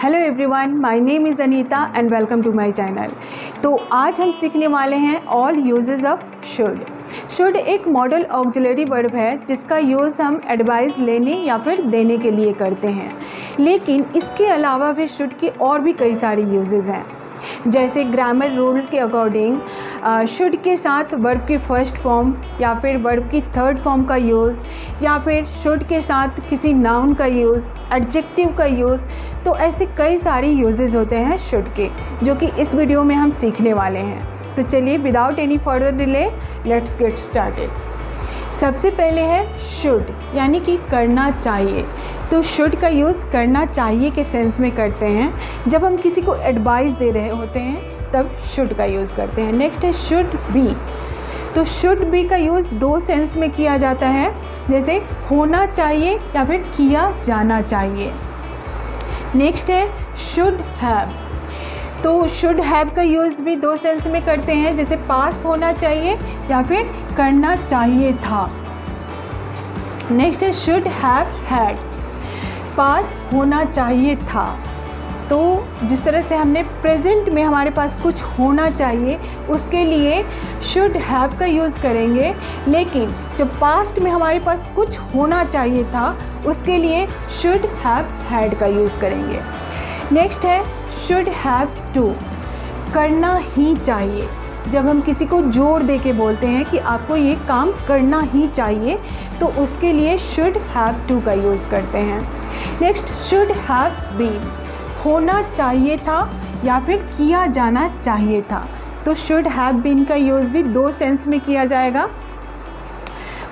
Hello everyone, my name is Anita and welcome to my channel. तो आज हम सीखने वाले हैं all uses of should. Should एक मॉडल ऑक्सिलरी वर्ब है जिसका यूज़ हम एडवाइस लेने या फिर देने के लिए करते हैं, लेकिन इसके अलावा भी शुड की और भी कई सारी यूजेस हैं। जैसे ग्रामर रूल के अकॉर्डिंग शुड के साथ वर्ब की फर्स्ट फॉर्म या फिर वर्ब की थर्ड फॉर्म का यूज़, या फिर शुड के साथ किसी नाउन का यूज़, एडजेक्टिव का यूज़। तो ऐसे कई सारी यूजेस होते हैं शुड के, जो कि इस वीडियो में हम सीखने वाले हैं। तो चलिए without any further delay let's get started. सबसे पहले है शुड, यानी कि करना चाहिए। तो शुड का यूज़ करना चाहिए के सेंस में करते हैं। जब हम किसी को एडवाइस दे रहे होते हैं तब शुड का यूज़ करते हैं। नेक्स्ट है शुड बी। तो शुड बी का यूज़ दो सेंस में किया जाता है, जैसे होना चाहिए या फिर किया जाना चाहिए। नेक्स्ट है शुड हैव। तो शुड हैव का यूज़ भी दो सेंस में करते हैं, जैसे पास होना चाहिए या फिर करना चाहिए था। नेक्स्ट है शुड हैव हैड। पास होना चाहिए था। तो जिस तरह से हमने प्रेजेंट में हमारे पास कुछ होना चाहिए उसके लिए शुड हैव का यूज़ करेंगे, लेकिन जब पास्ट में हमारे पास कुछ होना चाहिए था उसके लिए शुड हैव हैड का यूज़ करेंगे। नेक्स्ट है शुड हैव टू। करना ही चाहिए। जब हम किसी को जोर दे के बोलते हैं कि आपको ये काम करना ही चाहिए तो उसके लिए शुड हैव टू का यूज़ करते हैं। Next should have been. होना चाहिए था या फिर किया जाना चाहिए था। तो शुड हैव बीन का यूज़ भी दो सेंस में किया जाएगा,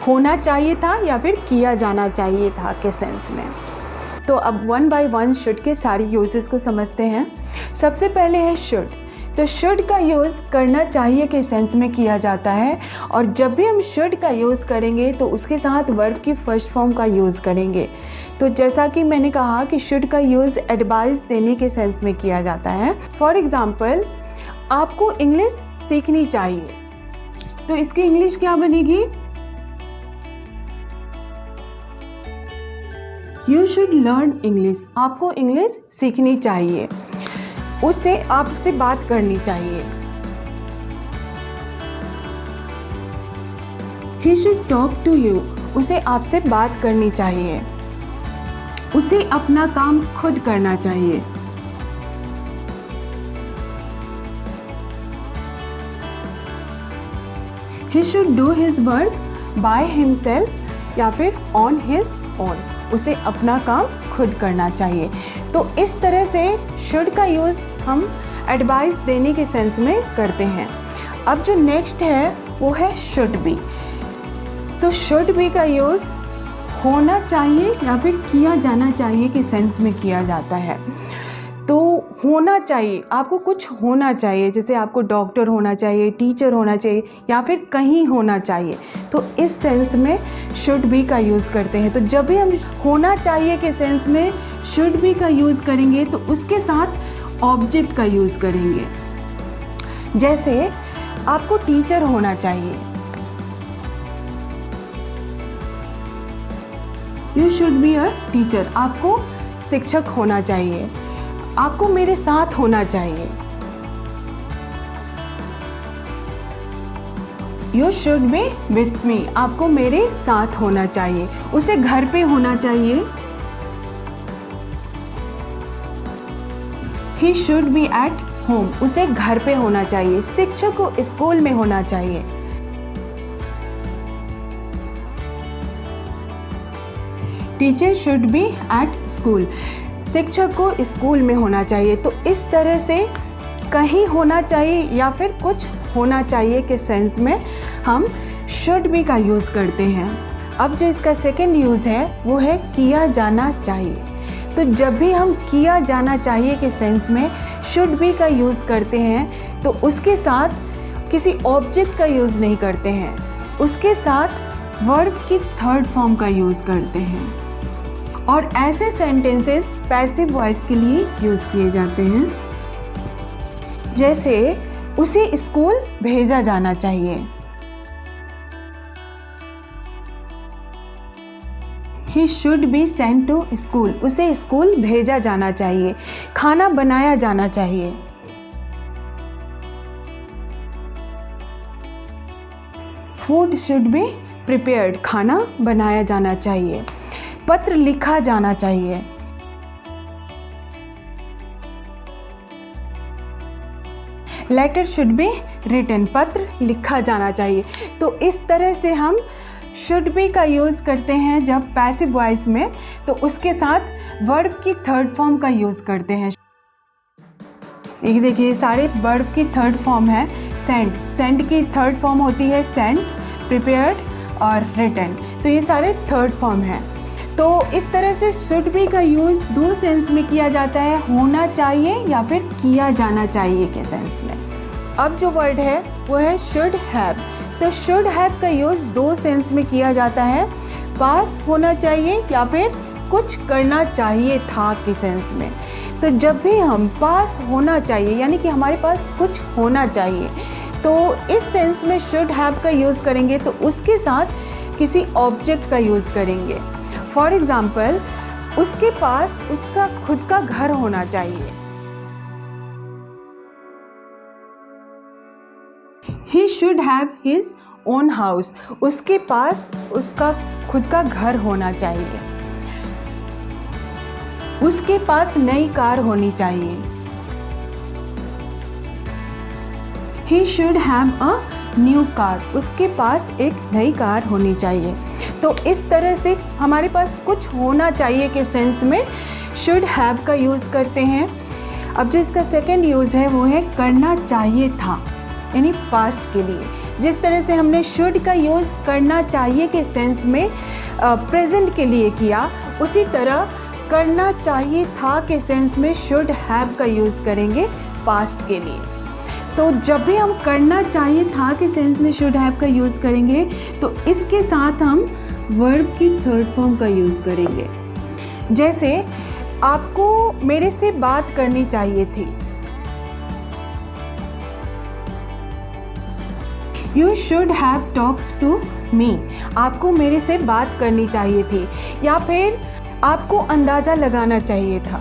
होना चाहिए था या फिर किया जाना चाहिए था के सेंस में। तो अब वन बाय वन शुड के सारी यूजेस को समझते हैं। सबसे पहले है शुड। तो शुड का यूज़ करना चाहिए के सेंस में किया जाता है, और जब भी हम शुड का यूज़ करेंगे तो उसके साथ वर्ब की फर्स्ट फॉर्म का यूज़ करेंगे। तो जैसा कि मैंने कहा कि शुड का यूज़ एडवाइस देने के सेंस में किया जाता है। फॉर एग्ज़ाम्पल, आपको इंग्लिश सीखनी चाहिए, तो इसकी इंग्लिश क्या बनेगी? You should learn English. आपको इंग्लिश सीखनी चाहिए, उससे आपसे बात करनी चाहिए। He should talk to you. उसे आपसे बात करनी चाहिए। उसे अपना काम खुद करना चाहिए। He should do his work by himself या फिर ऑन हिज ओन। उसे अपना काम खुद करना चाहिए। तो इस तरह से शुड का यूज़ हम एडवाइस देने के सेंस में करते हैं। अब जो नेक्स्ट है वो है शुड बी। तो शुड बी का यूज़ होना चाहिए या फिर किया जाना चाहिए के सेंस में किया जाता है। तो होना चाहिए, आपको कुछ होना चाहिए, जैसे आपको डॉक्टर होना चाहिए, टीचर होना चाहिए या फिर कहीं होना चाहिए, तो इस सेंस में शुड बी का यूज़ करते हैं। तो जब भी हम होना चाहिए के सेंस में शुड बी का यूज़ करेंगे तो उसके साथ ऑब्जेक्ट का यूज़ करेंगे। जैसे आपको टीचर होना चाहिए, you should be a teacher. आपको शिक्षक होना चाहिए, आपको मेरे साथ होना चाहिए, you should be with me. आपको मेरे साथ होना चाहिए। उसे घर पे होना चाहिए, he should B at home. उसे घर पे होना चाहिए। शिक्षक को स्कूल में होना चाहिए। Teacher should be at school. शिक्षक को स्कूल में होना चाहिए। तो इस तरह से कहीं होना चाहिए या फिर कुछ होना चाहिए के सेंस में हम शुड बी का यूज़ करते हैं। अब जो इसका सेकंड यूज़ है वो है किया जाना चाहिए। तो जब भी हम किया जाना चाहिए के सेंस में शुड बी का यूज़ करते हैं तो उसके साथ किसी ऑब्जेक्ट का यूज़ नहीं करते हैं, उसके साथ वर्ब की थर्ड फॉर्म का यूज़ करते हैं। और ऐसे सेंटेंसेस पैसिव वॉइस के लिए यूज़ किए जाते हैं, जैसे उसे स्कूल भेजा जाना चाहिए, he should be sent to school, उसे स्कूल भेजा जाना चाहिए। खाना बनाया जाना चाहिए। फूड शुड बी प्रिपेयर्ड, खाना बनाया जाना चाहिए। पत्र लिखा जाना चाहिए। लेटर शुड बी रिटन, पत्र लिखा जाना चाहिए। तो इस तरह से हम शुड बी का यूज़ करते हैं जब पैसिव वॉइस में, तो उसके साथ वर्ब की थर्ड फॉर्म का यूज़ करते हैं। ये देखिए सारे वर्ब की थर्ड फॉर्म है। सेंड, सेंड की थर्ड फॉर्म होती है सेंड, प्रिपेयर्ड और रिटन, तो ये सारे थर्ड फॉर्म हैं। तो इस तरह से शुड बी का यूज़ दो सेंस में किया जाता है, होना चाहिए या फिर किया जाना चाहिए के सेंस में। अब जो वर्ड है वो है शुड हैव। तो शुड हैव का यूज़ दो सेंस में किया जाता है, पास होना चाहिए या फिर कुछ करना चाहिए था के सेंस में। तो जब भी हम पास होना चाहिए यानी कि हमारे पास कुछ होना चाहिए, तो इस सेंस में शुड हैव का यूज़ करेंगे, तो उसके साथ किसी ऑब्जेक्ट का यूज़ करेंगे। फॉर एग्ज़ाम्पल, उसके पास उसका खुद का घर होना चाहिए। He should have his own house, उसके पास उसका खुद का घर होना चाहिए। उसके पास नई कार होनी चाहिए। He should have a new car, उसके पास एक नई कार होनी चाहिए। तो इस तरह से हमारे पास कुछ होना चाहिए के सेंस में शुड हैव का यूज़ करते हैं। अब जो इसका सेकेंड यूज़ है वो है करना चाहिए था, यानी पास्ट के लिए। जिस तरह से हमने शुड का यूज़ करना चाहिए के सेंस में प्रेजेंट के लिए किया, उसी तरह करना चाहिए था के सेंस में शुड हैव का यूज़ करेंगे पास्ट के लिए। तो जब भी हम करना चाहिए था के सेंस में शुड हैव का यूज़ करेंगे, तो इसके साथ हम वर्ब की थर्ड फॉर्म का यूज़ करेंगे। जैसे आपको मेरे से बात करनी चाहिए थी। You should have talked to me, आपको मेरे से बात करनी चाहिए थी। या फिर आपको अंदाज़ा लगाना चाहिए था।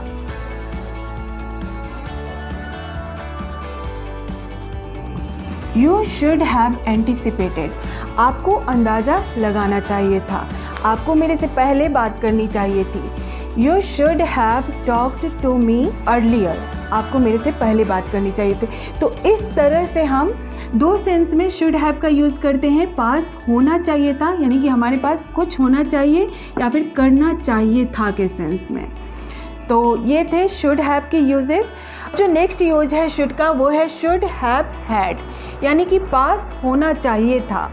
You should have anticipated, आपको अंदाज़ा लगाना चाहिए था। आपको मेरे से पहले बात करनी चाहिए थी। You should have talked to me earlier, आपको मेरे से पहले बात करनी चाहिए थी। तो इस तरह से हम दो सेंस में शुड हैव का यूज़ करते हैं। पास होना चाहिए था यानी कि हमारे पास कुछ होना चाहिए, या फिर करना चाहिए था के सेंस में। तो ये थे शुड हैव के यूजेस। जो नेक्स्ट यूज है शुड का वो है शुड हैव हैड, यानी कि पास होना चाहिए था।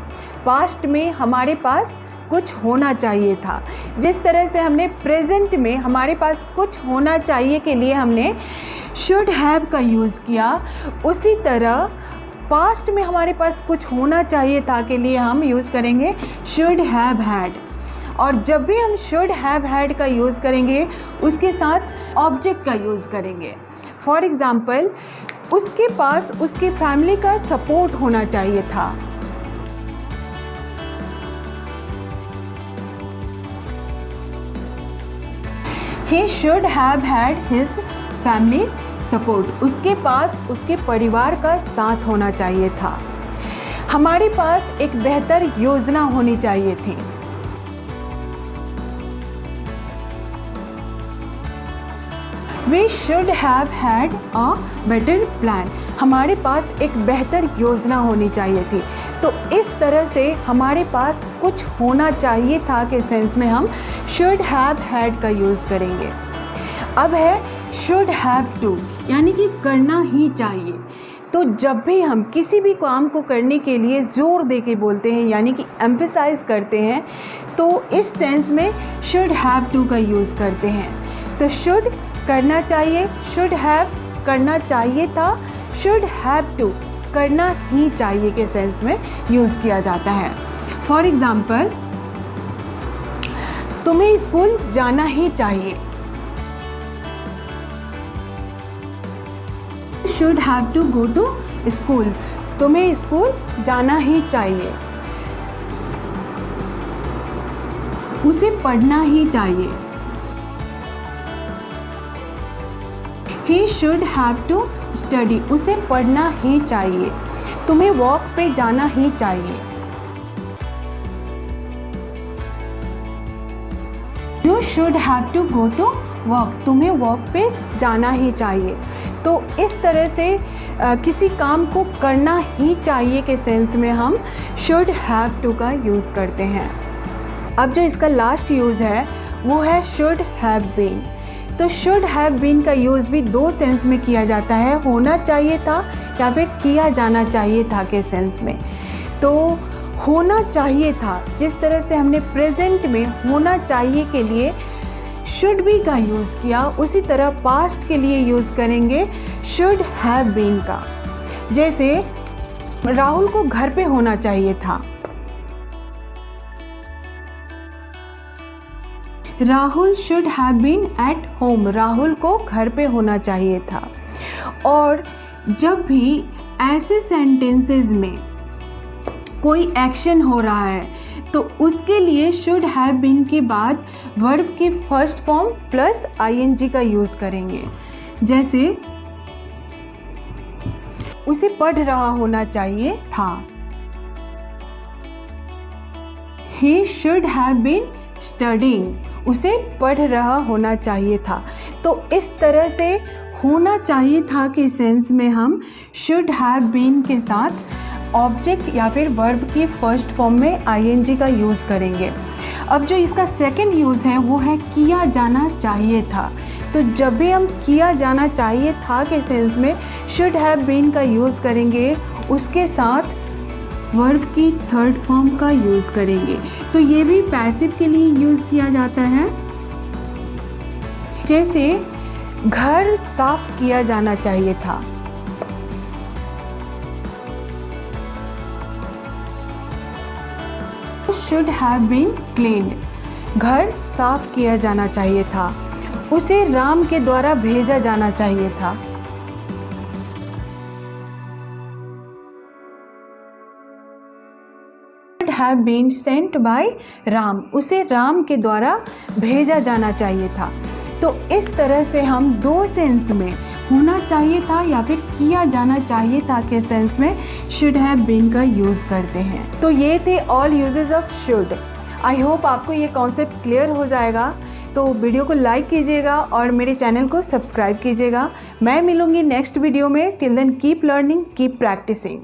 पास्ट में हमारे पास कुछ होना चाहिए था। जिस तरह से हमने प्रेजेंट में हमारे पास कुछ होना चाहिए के लिए हमने शुड हैव का यूज़ किया, उसी तरह पास्ट में हमारे पास कुछ होना चाहिए था के लिए हम यूज़ करेंगे शुड हैव हैड। और जब भी हम शुड हैव हैड का यूज़ करेंगे, उसके साथ ऑब्जेक्ट का यूज़ करेंगे। फॉर एग्ज़ाम्पल, उसके पास उसके फैमिली का सपोर्ट होना चाहिए था। He should have had his family support, उसके पास उसके परिवार का साथ होना चाहिए था। हमारे पास एक बेहतर योजना होनी चाहिए थी। We should have had a better plan, हमारे पास एक बेहतर योजना होनी चाहिए थी। तो इस तरह से हमारे पास कुछ होना चाहिए था के सेंस में हम should have had का यूज़ करेंगे। अब है should have to, यानी कि करना ही चाहिए। तो जब भी हम किसी भी काम को करने के लिए ज़ोर दे के बोलते हैं, यानी कि एम्फेसाइज करते हैं, तो इस सेंस में should have to का यूज़ करते हैं। तो should करना चाहिए, should have करना चाहिए था, should have to करना ही चाहिए के सेंस में यूज़ किया जाता है। फॉर एग्ज़ाम्पल, तुम्हें स्कूल जाना ही चाहिए। should have to go to school, तुम्हें स्कूल जाना ही चाहिए। उसे पढ़ना ही चाहिए। He should have to study, उसे पढ़ना ही चाहिए। तुम्हें वॉक पे जाना ही चाहिए। You should have to go to walk, तुम्हें वॉक पे जाना ही चाहिए। तो इस तरह से किसी काम को करना ही चाहिए के सेंस में हम should have to का यूज़ करते हैं। अब जो इसका लास्ट यूज़ है वो है should have been। तो should have been का यूज़ भी दो सेंस में किया जाता है, होना चाहिए था या फिर किया जाना चाहिए था के सेंस में। तो होना चाहिए था, जिस तरह से हमने प्रेजेंट में होना चाहिए के लिए शुड बी का यूज़ किया, उसी तरह पास्ट के लिए यूज़ करेंगे शुड हैव बीन का। जैसे राहुल को घर पे होना चाहिए था, Rahul should have been at home, Rahul को घर पे होना चाहिए था। और जब भी ऐसे सेंटेंसेस में कोई एक्शन हो रहा है तो उसके लिए शुड हैव बीन के बाद वर्ब के फर्स्ट फॉर्म प्लस आईएनजी का यूज़ करेंगे। जैसे उसे पढ़ रहा होना चाहिए था, he should have been studying, उसे पढ़ रहा होना चाहिए था। तो इस तरह से होना चाहिए था के सेंस में हम शुड हैव बीन के साथ ऑब्जेक्ट या फिर वर्ब की फर्स्ट फॉर्म में आईएनजी का यूज़ करेंगे। अब जो इसका सेकंड यूज़ है वो है किया जाना चाहिए था। तो जब भी हम किया जाना चाहिए था के सेंस में शुड हैव बीन का यूज़ करेंगे, उसके साथ वर्ब की थर्ड फॉर्म का यूज़ करेंगे। तो ये भी पैसिव के लिए यूज़ किया जाता है। जैसे घर साफ किया जाना चाहिए था, शुड हैव बीन क्लीन्ड, घर साफ किया जाना चाहिए था, उसे राम के द्वारा भेजा जाना चाहिए था। Should have been sent by Ram, उसे राम के द्वारा भेजा जाना चाहिए था। तो इस तरह से हम दो सेंस में होना चाहिए था या फिर किया जाना चाहिए था के सेंस में शुड हैव बीन का यूज़ करते हैं। तो ये थे all uses of should. I hope आपको ये कॉन्सेप्ट क्लियर हो जाएगा। तो वीडियो को लाइक कीजिएगा और मेरे चैनल को सब्सक्राइब कीजिएगा। मैं मिलूँगी नेक्स्ट वीडियो में। Till then keep learning, keep practising.